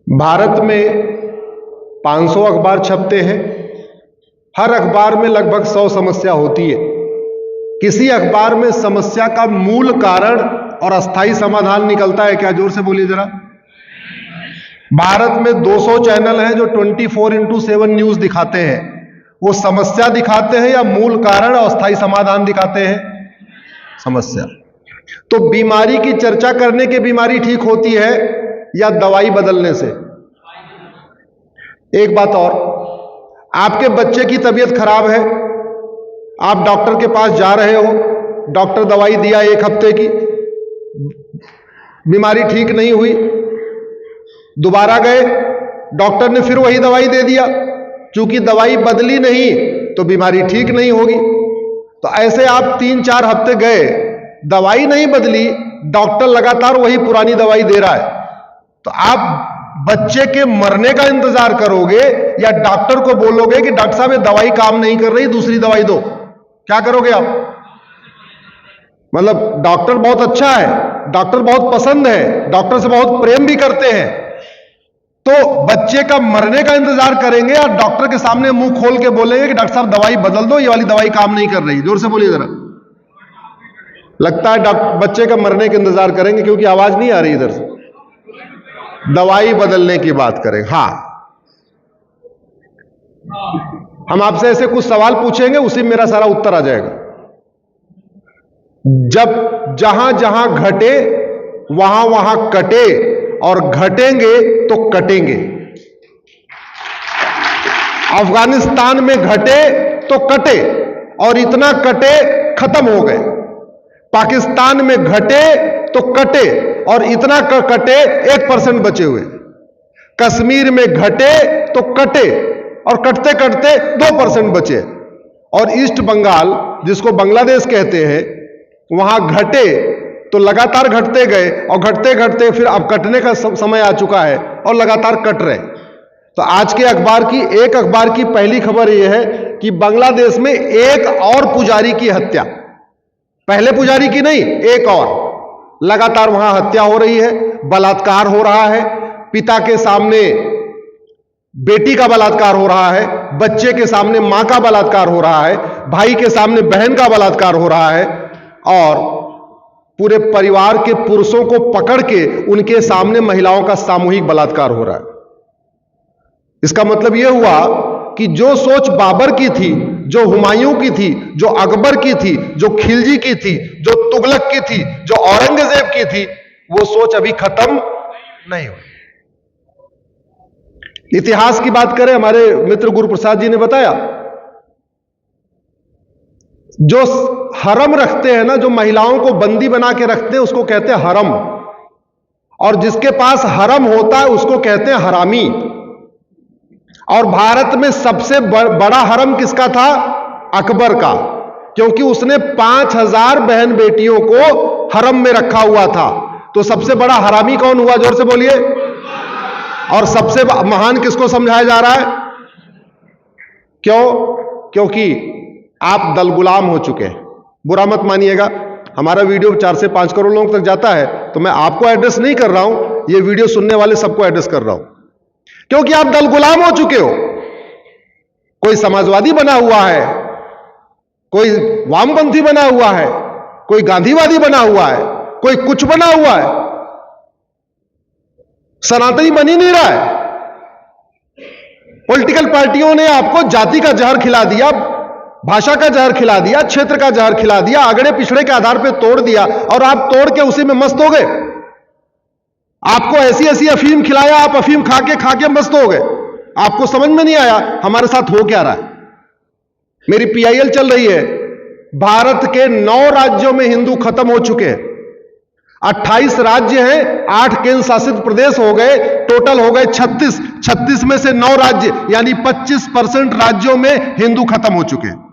भारत में 500 अखबार छपते हैं। हर अखबार में लगभग 100 समस्या होती है। किसी अखबार में समस्या का मूल कारण और अस्थायी समाधान निकलता है क्या? जोर से बोलिए जरा। भारत में 200 चैनल हैं जो 24x7 न्यूज दिखाते हैं। वो समस्या दिखाते हैं या मूल कारण और अस्थायी समाधान दिखाते हैं? समस्या। तो बीमारी की चर्चा करने के बीमारी ठीक होती है या दवाई बदलने से? एक बात और, आपके बच्चे की तबीयत खराब है, आप डॉक्टर के पास जा रहे हो, डॉक्टर दवाई दिया 1 हफ्ते की, बीमारी ठीक नहीं हुई, दोबारा गए, डॉक्टर ने फिर वही दवाई दे दिया। क्योंकि दवाई बदली नहीं तो बीमारी ठीक नहीं होगी। तो ऐसे आप 3-4 हफ्ते गए, दवाई नहीं बदली, डॉक्टर लगातार वही पुरानी दवाई दे रहा है, तो आप बच्चे के मरने का इंतजार करोगे या डॉक्टर को बोलोगे कि डॉक्टर साहब ये दवाई काम नहीं कर रही, दूसरी दवाई दो? क्या करोगे आप? मतलब डॉक्टर बहुत अच्छा है, डॉक्टर बहुत पसंद है, डॉक्टर से बहुत प्रेम भी करते हैं, तो बच्चे का मरने का इंतजार करेंगे या डॉक्टर के सामने मुंह खोल के बोलेंगे कि डॉक्टर साहब दवाई बदल दो, ये वाली दवाई काम नहीं कर रही? जोर से बोलिए जरा। लगता है बच्चे का मरने का इंतजार करेंगे, क्योंकि आवाज नहीं आ रही इधर से। दवाई बदलने की बात करें। हां, हम आपसे ऐसे कुछ सवाल पूछेंगे, उसी में मेरा सारा उत्तर आ जाएगा। जब जहां जहां घटे वहां वहां कटे, और घटेंगे तो कटेंगे। अफगानिस्तान में घटे तो कटे, और इतना कटे खत्म हो गए। पाकिस्तान में घटे तो कटे, और इतना कटे 1% बचे हुए। कश्मीर में घटे तो कटे, और कटते कटते 2% बचे। और ईस्ट बंगाल, जिसको बांग्लादेश कहते हैं, वहां घटे तो लगातार घटते गए, और घटते घटते फिर अब कटने का समय आ चुका है, और लगातार कट रहे। तो आज के एक अखबार की पहली खबर यह है कि बांग्लादेश में एक और पुजारी की हत्या, पहले पुजारी की नहीं, एक और, लगातार वहां हत्या हो रही है, बलात्कार हो रहा है, पिता के सामने बेटी का बलात्कार हो रहा है, बच्चे के सामने मां का बलात्कार हो रहा है, भाई के सामने बहन का बलात्कार हो रहा है, और पूरे परिवार के पुरुषों को पकड़ के उनके सामने महिलाओं का सामूहिक बलात्कार हो रहा है। इसका मतलब यह हुआ कि जो सोच बाबर की थी, जो हुमायूं की थी, जो अकबर की थी, जो खिलजी की थी, जो तुगलक की थी, जो औरंगजेब की थी, वो सोच अभी खत्म नहीं हुई। इतिहास की बात करें, हमारे मित्र गुरु प्रसाद जी ने बताया, जो हरम रखते हैं ना, जो महिलाओं को बंदी बना के रखते हैं, उसको कहते हैं हरम, और जिसके पास हरम होता है उसको कहते हैं हरामी। और भारत में सबसे बड़ा हरम किसका था? अकबर का, क्योंकि उसने 5000 बहन बेटियों को हरम में रखा हुआ था। तो सबसे बड़ा हरामी कौन हुआ? जोर से बोलिए। और सबसे महान किसको समझाया जा रहा है? क्यों? क्योंकि आप दल गुलाम हो चुके हैं। बुरा मत मानिएगा, हमारा वीडियो 4 से 5 करोड़ लोगों तक जाता है, तो मैं आपको एड्रेस नहीं कर रहा हूं, ये वीडियो सुनने वाले सबको एड्रेस कर रहा हूं, क्योंकि आप दल गुलाम हो चुके हो। कोई समाजवादी बना हुआ है, कोई वामपंथी बना हुआ है, कोई गांधीवादी बना हुआ है, कोई कुछ बना हुआ है, सनातनी बन ही नहीं रहा है। पॉलिटिकल पार्टियों ने आपको जाति का जहर खिला दिया, भाषा का जहर खिला दिया, क्षेत्र का जहर खिला दिया, अगड़े पिछड़े के आधार पर तोड़ दिया, और आप तोड़ के उसी में मस्त हो गए। आपको ऐसी ऐसी अफीम खिलाया, आप अफीम खा के मस्त हो गए। आपको समझ में नहीं आया हमारे साथ हो क्या रहा है। मेरी PIL चल रही है, भारत के 9 राज्यों में हिंदू खत्म हो चुके हैं। 28 राज्य हैं, 8 केंद्र शासित प्रदेश हो गए, टोटल हो गए 36। 36 में से 9 राज्य, यानी 25% राज्यों में हिंदू खत्म हो चुके हैं।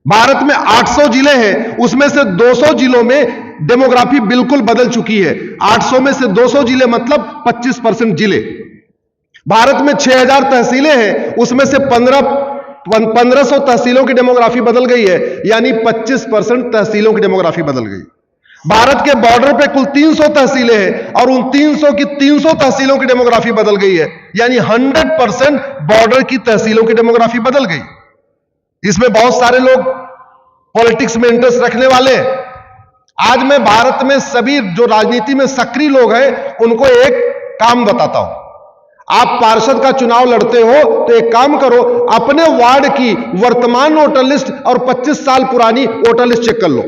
भारत में 800 जिले हैं, उसमें से 200 जिलों में डेमोग्राफी बिल्कुल बदल चुकी है। 800 में से 200 जिले मतलब 25% जिले। भारत में 6000 तहसीलें हैं, उसमें से 1500 तहसीलों की डेमोग्राफी बदल गई है, यानी 25% तहसीलों की डेमोग्राफी बदल गई। भारत के बॉर्डर पे कुल 300 तहसीलें हैं और उन 300 की 300 तहसीलों की डेमोग्राफी बदल गई है। यानी 100% बॉर्डर की तहसीलों की डेमोग्राफी बदल गई। इसमें बहुत सारे लोग पॉलिटिक्स में इंटरेस्ट रखने वाले हैं। आज मैं भारत में सभी जो राजनीति में सक्रिय लोग हैं उनको एक काम बताता हूं। आप पार्षद का चुनाव लड़ते हो तो एक काम करो, अपने वार्ड की वर्तमान वोटर लिस्ट और 25 साल पुरानी वोटर लिस्ट चेक कर लो।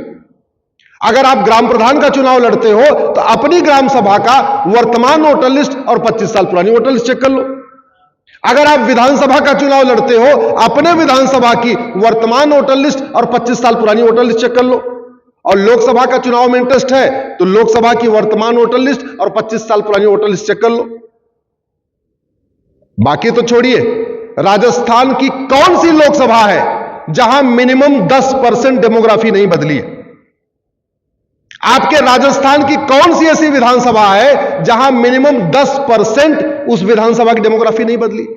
अगर आप ग्राम प्रधान का चुनाव लड़ते हो तो अपनी ग्राम सभा का वर्तमान वोटर लिस्ट और 25 साल पुरानी वोटर लिस्ट चेक कर लो। अगर आप विधानसभा का चुनाव लड़ते हो, अपने विधानसभा की वर्तमान वोटर लिस्ट और 25 साल पुरानी वोटर लिस्ट चेक कर लो। और लोकसभा का चुनाव में इंटरेस्ट है तो लोकसभा की वर्तमान वोटर लिस्ट और 25 साल पुरानी वोटर लिस्ट चेक कर लो। बाकी तो छोड़िए, राजस्थान की कौन सी लोकसभा है जहां मिनिमम 10% डेमोग्राफी नहीं बदली है? आपके राजस्थान की कौन सी ऐसी विधानसभा है जहां मिनिमम 10% उस विधानसभा की डेमोग्राफी नहीं बदली?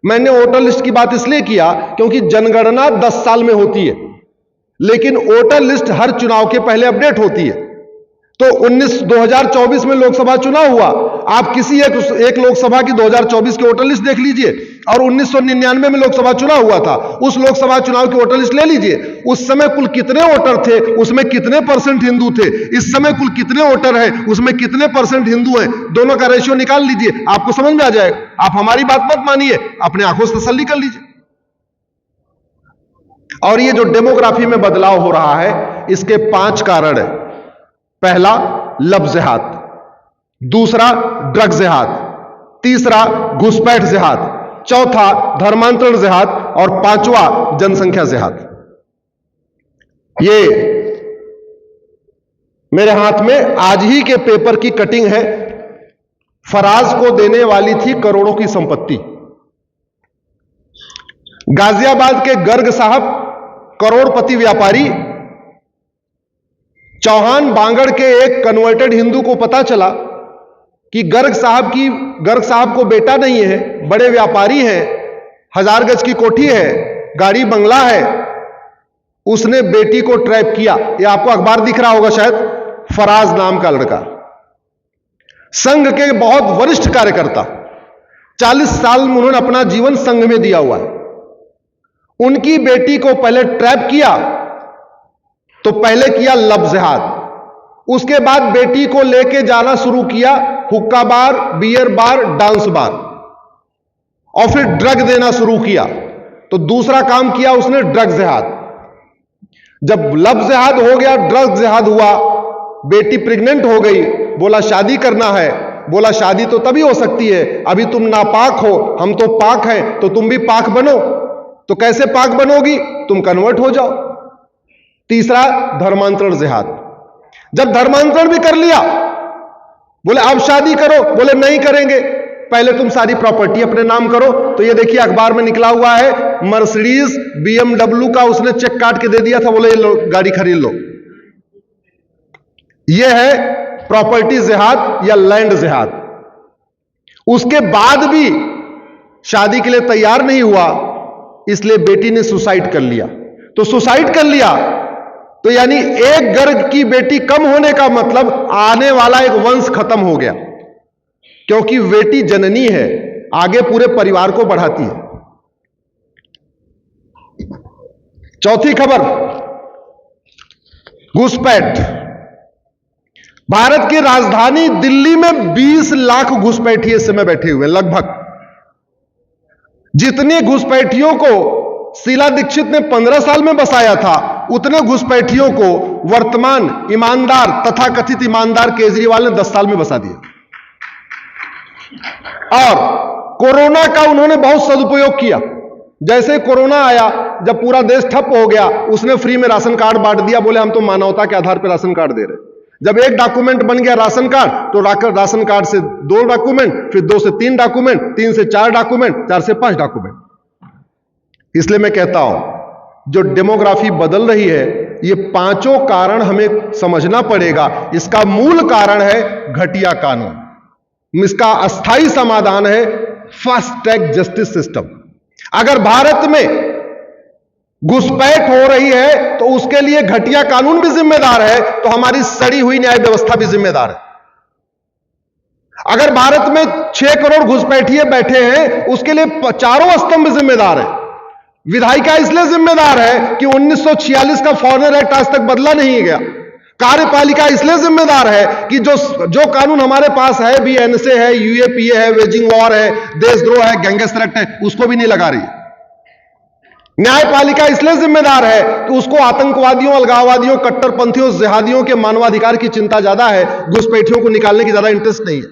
मैंने वोटर लिस्ट की बात इसलिए किया क्योंकि जनगणना 10 साल में होती है, लेकिन वोटर लिस्ट हर चुनाव के पहले अपडेट होती है। तो 2024 में लोकसभा चुनाव हुआ, आप किसी एक लोकसभा की 2024 की वोटर लिस्ट देख लीजिए और 1999 में लोकसभा चुनाव हुआ था, उस लोकसभा चुनाव की वोटर लिस्ट ले लीजिए। उस समय कुल कितने वोटर थे, उसमें कितने परसेंट हिंदू थे, इस समय कुल कितने वोटर हैं, उसमें कितने परसेंट हिंदू हैं, दोनों का रेशियो निकाल लीजिए, आपको समझ में आ जाएगा। आप हमारी बात मत मानिए, अपने आंखों से तसल्ली कर लीजिए। और ये जो डेमोग्राफी में बदलाव हो रहा है, इसके 5 कारण है। पहला लब जिहाद, दूसरा ड्रग जिहाद, तीसरा घुसपैठ जिहाद, चौथा धर्मांतरण जिहाद और 5वां जनसंख्या जिहाद। ये मेरे हाथ में आज ही के पेपर की कटिंग है। फराज को देने वाली थी करोड़ों की संपत्ति। गाजियाबाद के गर्ग साहब करोड़पति व्यापारी, चौहान बांगड़ के एक कन्वर्टेड हिंदू को पता चला कि गर्ग साहब को बेटा नहीं है, बड़े व्यापारी हैं, 1000 गज की कोठी है, गाड़ी बंगला है। उसने बेटी को ट्रैप किया। ये आपको अखबार दिख रहा होगा शायद, फराज नाम का लड़का, संघ के बहुत वरिष्ठ कार्यकर्ता, 40 साल में उन्होंने अपना जीवन संघ में दिया हुआ है। उनकी बेटी को पहले ट्रैप किया, तो पहले किया लब जिहाद, उसके बाद बेटी को लेके जाना शुरू किया हुक्का बार, बियर बार, डांस बार, और फिर ड्रग देना शुरू किया। तो दूसरा काम किया उसने ड्रग जिहाद। जब लब जिहाद हो गया, ड्रग जिहाद हुआ, बेटी प्रेग्नेंट हो गई, बोला शादी करना है। बोला शादी तो तभी हो सकती है, अभी तुम नापाक हो, हम तो पाक हैं, तो तुम भी पाक बनो। तो कैसे पाक बनोगी? तुम कन्वर्ट हो जाओ। तीसरा धर्मांतरण जिहाद। जब धर्मांतरण भी कर लिया, बोले अब शादी करो, बोले नहीं करेंगे, पहले तुम सारी प्रॉपर्टी अपने नाम करो। तो ये देखिए अखबार में निकला हुआ है, मर्सिडीज BMW का उसने चेक काट के दे दिया था, बोले ये लो गाड़ी खरीद लो। ये है प्रॉपर्टी जिहाद या लैंड जिहाद। उसके बाद भी शादी के लिए तैयार नहीं हुआ, इसलिए बेटी ने सुसाइड कर लिया। तो सुसाइड कर लिया तो यानी एक गर्ग की बेटी कम होने का मतलब आने वाला एक वंश खत्म हो गया, क्योंकि बेटी जननी है, आगे पूरे परिवार को बढ़ाती है। चौथी खबर, घुसपैठ। भारत की राजधानी दिल्ली में 20 लाख घुसपैठी इस समय बैठे हुए, लगभग। जितने घुसपैठियों को शीला दीक्षित ने 15 साल में बसाया था, उतने घुसपैठियों को वर्तमान ईमानदार तथा कथित ईमानदार केजरीवाल ने 10 साल में बसा दिया। और कोरोना का उन्होंने बहुत सदुपयोग किया। जैसे कोरोना आया, जब पूरा देश ठप हो गया, उसने फ्री में राशन कार्ड बांट दिया, बोले हम तो मानवता के आधार पर राशन कार्ड दे रहे। जब एक डॉक्यूमेंट बन गया राशन कार्ड, तो राशन कार्ड से 2 डॉक्यूमेंट, फिर 2 से 3 डॉक्यूमेंट, 3 से 4 डॉक्यूमेंट, 4 से 5 डॉक्यूमेंट। इसलिए मैं कहता हूं जो डेमोग्राफी बदल रही है, ये 5 कारण हमें समझना पड़ेगा। इसका मूल कारण है घटिया कानून। इसका अस्थायी समाधान है फास्ट ट्रैक जस्टिस सिस्टम। अगर भारत में घुसपैठ हो रही है तो उसके लिए घटिया कानून भी जिम्मेदार है, तो हमारी सड़ी हुई न्याय व्यवस्था भी जिम्मेदार है। अगर भारत में 6 करोड़ घुसपैठिए बैठे हैं, उसके लिए चारों स्तंभ जिम्मेदार है। विधायिका इसलिए जिम्मेदार है कि 1946 का फॉरेनर एक्ट आज तक बदला नहीं गया। कार्यपालिका इसलिए जिम्मेदार है कि जो कानून हमारे पास है, बीएनएसए है, यूएपीए है, वेजिंग वॉर है, देशद्रोह है, गैंगस्टर एक्ट है, उसको भी नहीं लगा रही। न्यायपालिका इसलिए जिम्मेदार है कि उसको आतंकवादियों, अलगाववादियों, कट्टरपंथियों, जिहादियों के मानवाधिकार की चिंता ज्यादा है, घुसपैठियों को निकालने की ज्यादा इंटरेस्ट नहीं है।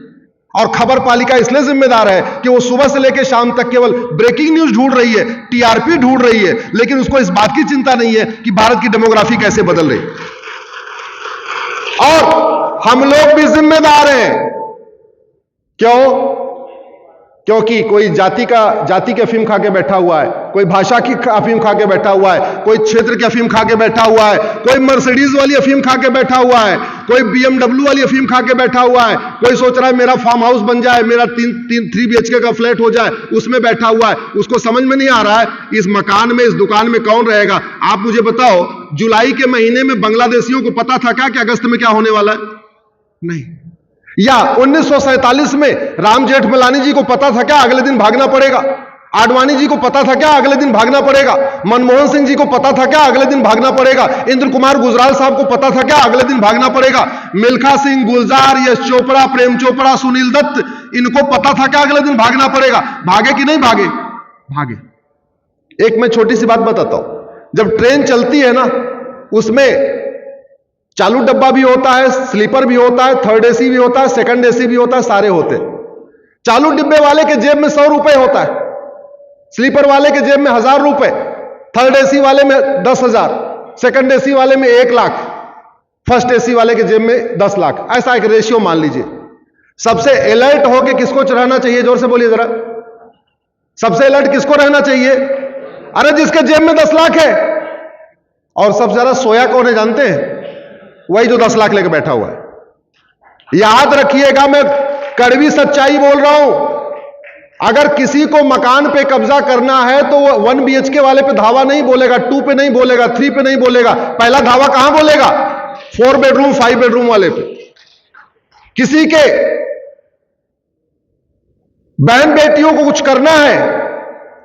और खबर पालिका इसलिए जिम्मेदार है कि वो सुबह से लेकर शाम तक केवल ब्रेकिंग न्यूज ढूंढ रही है, टीआरपी ढूंढ रही है, लेकिन उसको इस बात की चिंता नहीं है कि भारत की डेमोग्राफी कैसे बदल रही है। और हम लोग भी जिम्मेदार हैं। क्यों? क्योंकि कोई जाति की अफीम खा के बैठा हुआ है, कोई भाषा की अफीम खा के बैठा हुआ है, कोई क्षेत्र की अफीम खा के बैठा हुआ है, कोई मर्सिडीज वाली अफीम खा के बैठा हुआ है, कोई बीएमडब्ल्यू वाली अफीम खा के बैठा हुआ है, कोई सोच रहा है मेरा फार्म हाउस बन जाए, मेरा 3 BHK का फ्लैट हो जाए, उसमें बैठा हुआ है। उसको समझ में नहीं आ रहा है इस मकान में, इस दुकान में कौन रहेगा। आप मुझे बताओ, जुलाई के महीने में बांग्लादेशियों को पता था क्या कि अगस्त में क्या होने वाला है? नहीं। या 1947 में राम जेठमलानी जी को पता था क्या अगले दिन भागना पड़ेगा? आडवाणी जी को पता था क्या अगले दिन भागना पड़ेगा? मनमोहन सिंह जी को पता था क्या अगले दिन भागना पड़ेगा? इंद्र कुमार गुजराल साहब को पता था क्या अगले दिन भागना पड़ेगा? मिल्खा सिंह, गुलजार, यश चोपड़ा, प्रेम चोपड़ा, सुनील दत्त, इनको पता था क्या अगले दिन भागना पड़ेगा? भागे कि नहीं भागे? भागे। एक मैं छोटी सी बात बताता हूं। जब ट्रेन चलती है ना, उसमें चालू डब्बा भी होता है, स्लीपर भी होता है, थर्ड एसी भी होता है, सेकंड एसी भी होता है, सारे होते हैं। चालू डिब्बे वाले के जेब में 100 रुपए होता है, स्लीपर वाले के जेब में 1000 रुपए, थर्ड एसी वाले में 10,000, सेकंड एसी वाले में 1 लाख, फर्स्ट एसी वाले के जेब में 10 लाख। ऐसा एक रेशियो मान लीजिए। सबसे अलर्ट होके किसको रहना चाहिए? जोर से बोलिए जरा। सबसे अलर्ट किसको रहना चाहिए? अरे जिसके जेब में 10 लाख है। और सबसे ज्यादा सोया कौन है जानते हैं? वही जो 10 लाख लेकर बैठा हुआ है। याद रखिएगा, मैं कड़वी सच्चाई बोल रहा हूं। अगर किसी को मकान पे कब्जा करना है तो वो 1 BHK वाले पे धावा नहीं बोलेगा, 2 पे नहीं बोलेगा, 3 पे नहीं बोलेगा। पहला धावा कहां बोलेगा? 4 बेडरूम 5 बेडरूम वाले पे। किसी के बहन बेटियों को कुछ करना है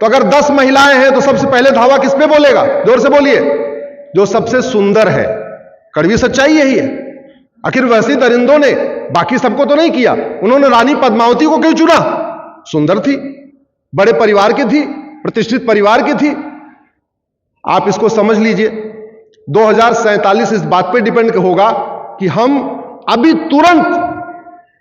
तो अगर 10 महिलाएं हैं तो सबसे पहले धावा किस पे बोलेगा? जोर से बोलिए। जो सबसे सुंदर है। कड़वी सच्चाई यही है। आखिर वैसे दरिंदों ने बाकी सबको तो नहीं किया, उन्होंने रानी पद्मावती को क्यों चुना? सुंदर थी, बड़े परिवार की थी, प्रतिष्ठित परिवार की थी। आप इसको समझ लीजिए। 2047 इस बात पर डिपेंड होगा कि हम अभी तुरंत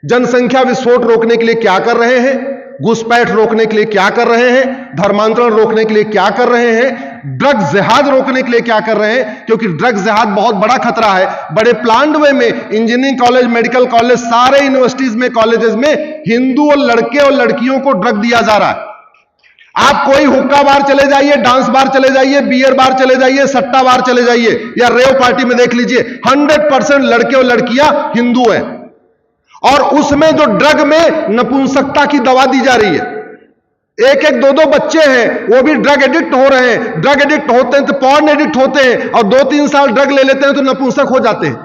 जनसंख्या विस्फोट रोकने के लिए क्या कर रहे हैं, घुसपैठ रोकने के लिए क्या कर रहे हैं, धर्मांतरण रोकने के लिए क्या कर रहे हैं, ड्रग जिहाद रोकने के लिए क्या कर रहे हैं। क्योंकि ड्रग जिहाद बहुत बड़ा खतरा है। बड़े प्लान्ड वे में इंजीनियरिंग कॉलेज, मेडिकल कॉलेज, सारे यूनिवर्सिटीज में, कॉलेजेस में हिंदू और लड़के और लड़कियों को ड्रग दिया जा रहा है। आप कोई हुक्का बार चले जाइए, डांस बार चले जाइए, बियर बार चले जाइए, सट्टा बार चले जाइए या रेव पार्टी में देख लीजिए, 100% लड़के और लड़कियां हिंदू हैं। और उसमें जो ड्रग में नपुंसकता की दवा दी जा रही है, 1-1, 2-2 बच्चे हैं, वो भी ड्रग एडिक्ट हो रहे हैं। ड्रग एडिक्ट होते हैं तो पॉर्न एडिक्ट होते हैं, और 2-3 साल ड्रग ले लेते हैं तो नपुंसक हो जाते हैं।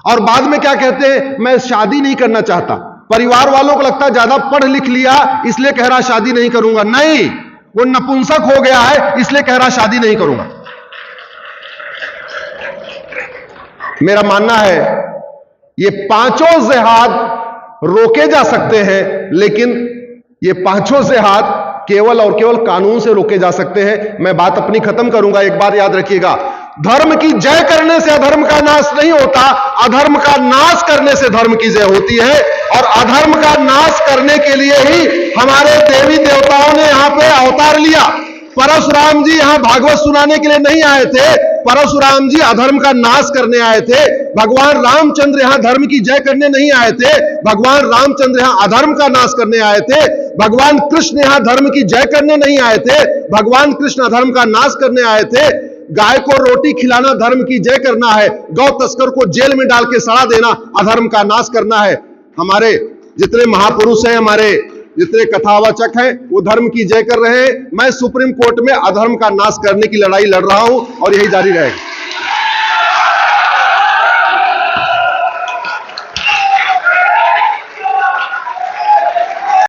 और बाद में क्या कहते हैं? मैं शादी नहीं करना चाहता। परिवार वालों को लगता है ज्यादा पढ़ लिख लिया इसलिए कह रहा शादी नहीं करूंगा। नहीं, वो नपुंसक हो गया है इसलिए कह रहा शादी नहीं करूंगा। मेरा मानना है ये पांचों जिहाद रोके जा सकते हैं, लेकिन ये पांचों जिहाद केवल और केवल कानून से रोके जा सकते हैं। मैं बात अपनी खत्म करूंगा। एक बात याद रखिएगा, धर्म की जय करने से अधर्म का नाश नहीं होता, अधर्म का नाश करने से धर्म की जय होती है। और अधर्म का नाश करने के लिए ही हमारे देवी देवताओं ने यहां पे अवतार लिया। परशुराम जी यहां भागवत सुनाने के लिए नहीं आए थे, परशुराम जी अधर्म का नाश करने आए थे। भगवान रामचंद्र यहां धर्म की जय करने नहीं आए थे, भगवान रामचंद्र यहां अधर्म का नाश करने आए थे। भगवान कृष्ण यहां धर्म की जय करने नहीं आए थे, भगवान कृष्ण अधर्म का नाश करने आए थे। गाय को रोटी खिलाना धर्म की जय करना है, गौ तस्कर को जेल में डाल के सड़ा देना अधर्म का नाश करना है। हमारे जितने महापुरुष हैं, हमारे जितने कथावाचक हैं वो धर्म की जय कर रहे हैं। मैं सुप्रीम कोर्ट में अधर्म का नाश करने की लड़ाई लड़ रहा हूं और यही जारी रहेगा।